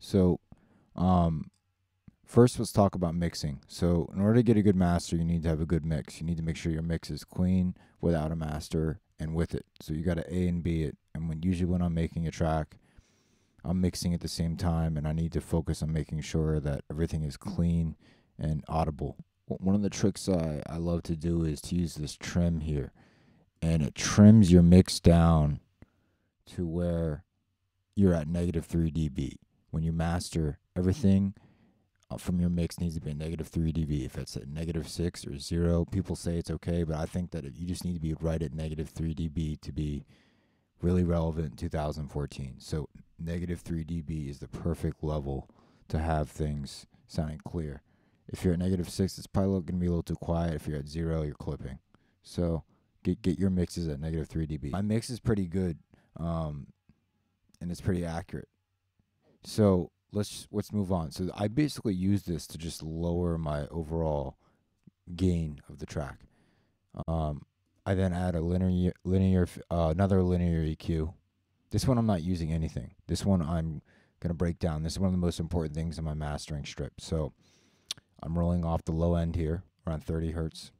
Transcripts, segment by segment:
So, um, first let's talk about mixing. So, in order to get a good master, you need to have a good mix. You need to make sure your mix is clean without a master and with it. So you got to A and B it. And usually when I'm making a track, I'm mixing at the same time, and I need to focus on making sure that everything is clean and audible. One of the tricks I love to do is to use this trim here, and it trims your mix down to where you're at negative 3 dB. When you master, everything from your mix needs to be a negative 3 dB. If it's at negative 6 or 0, people say it's okay, but I think that you just need to be right at negative 3 dB to be really relevant in 2014. So negative 3 dB is the perfect level to have things sounding clear. If you're at negative 6, it's probably going to be a little too quiet. If you're at 0, you're clipping. So get your mixes at negative 3 dB. My mix is pretty good, and it's pretty accurate. So let's move on. So I basically use this to just lower my overall gain of the track. I then add a another linear EQ. This one I'm not using anything. This one I'm gonna break down. This is one of the most important things in my mastering strip. So I'm rolling off the low end here, around 30 hertz,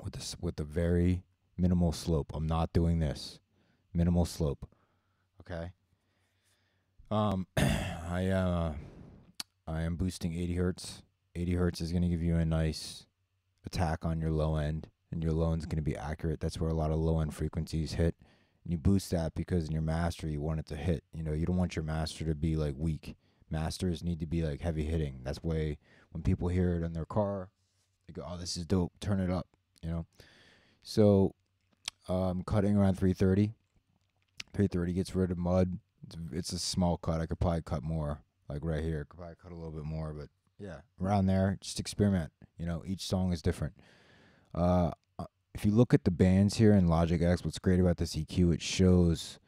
with a very minimal slope. I'm not doing this. Minimal slope. Okay. I am boosting 80 hertz. 80 hertz is gonna give you a nice attack on your low end, and your low end is going to be accurate. That's where a lot of low end frequencies hit. And you boost that because in your master you want it to hit. You know, you don't want your master to be like weak. Masters need to be like heavy hitting. That's why when people hear it in their car, they go, "Oh, this is dope. Turn it up." You know. So, cutting around 330. 330 gets rid of mud. It's a small cut. I could probably cut more, like right here. I could probably cut a little bit more, but yeah, around there, just experiment. You know, each song is different. If you look at the bands here in Logic X, what's great about this EQ, it shows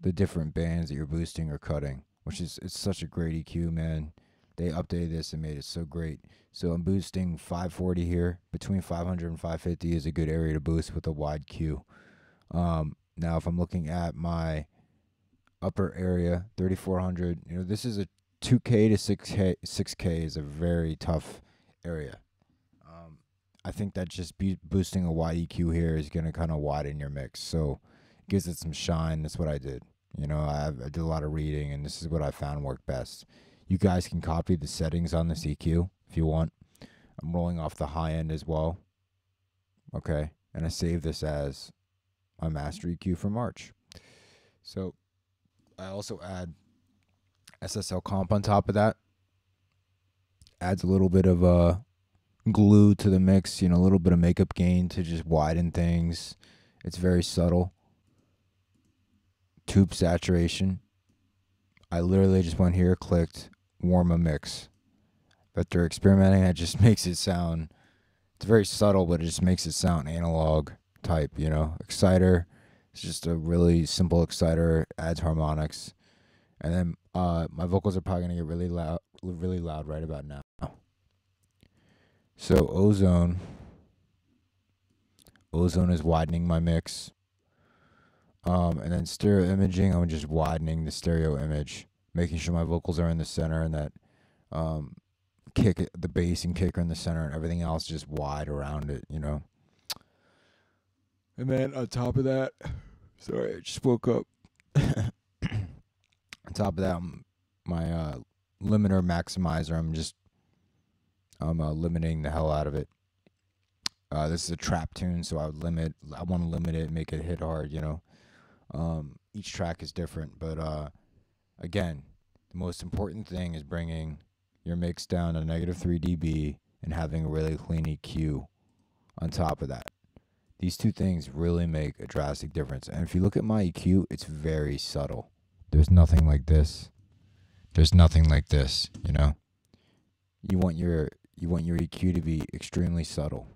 the different bands that you're boosting or cutting, which is, it's such a great EQ, man. They updated this and made it so great. So I'm boosting 540 here. Between 500 and 550 is a good area to boost with a wide Q. Now if I'm looking at my upper area, 3400, you know, this is a 2K to 6K is a very tough area. I think that just boosting a wide EQ here is going to kind of widen your mix. So it gives it some shine. That's what I did. You know, I did a lot of reading, and this is what I found worked best. You guys can copy the settings on this EQ if you want. I'm rolling off the high end as well. Okay. And I save this as my master EQ for March. So I also add SSL comp on top of that. Adds a little bit of glue to the mix, you know, a little bit of makeup gain to just widen things. It's very subtle. Tube saturation. I literally just went here, clicked, warm a mix. But they're experimenting, that just makes it sound, it's very subtle, but it just makes it sound analog type, you know. Exciter, it's just a really simple exciter, adds harmonics. And then my vocals are probably going to get really loud right about now. So ozone is widening my mix. And then stereo imaging, I'm just widening the stereo image, making sure my vocals are in the center, and that the bass and kick are in the center, and everything else just wide around it, you know. And then on top of that, sorry, I just woke up. On top of that, my limiter maximizer, I'm limiting the hell out of it. This is a trap tune, so I want to limit it, make it hit hard, you know. Each track is different, but again, the most important thing is bringing your mix down to negative 3 dB and having a really clean EQ on top of that. These two things really make a drastic difference. And if you look at my EQ, it's very subtle. There's nothing like this. There's nothing like this, you know. You want your EQ to be extremely subtle.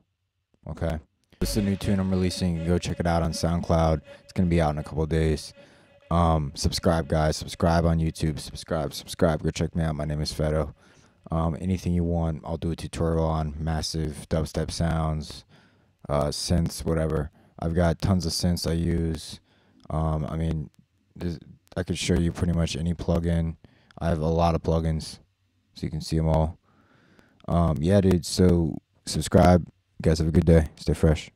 Okay? This is a new tune I'm releasing. You can go check it out on SoundCloud. It's going to be out in a couple of days. Subscribe, guys. Subscribe on YouTube. Subscribe. Go check me out. My name is Perfetto. Anything you want, I'll do a tutorial on massive dubstep sounds, synths, whatever. I've got tons of synths I use. I mean, I could show you pretty much any plugin. I have a lot of plugins, so you can see them all. Yeah, dude. So subscribe. You guys have a good day. Stay fresh.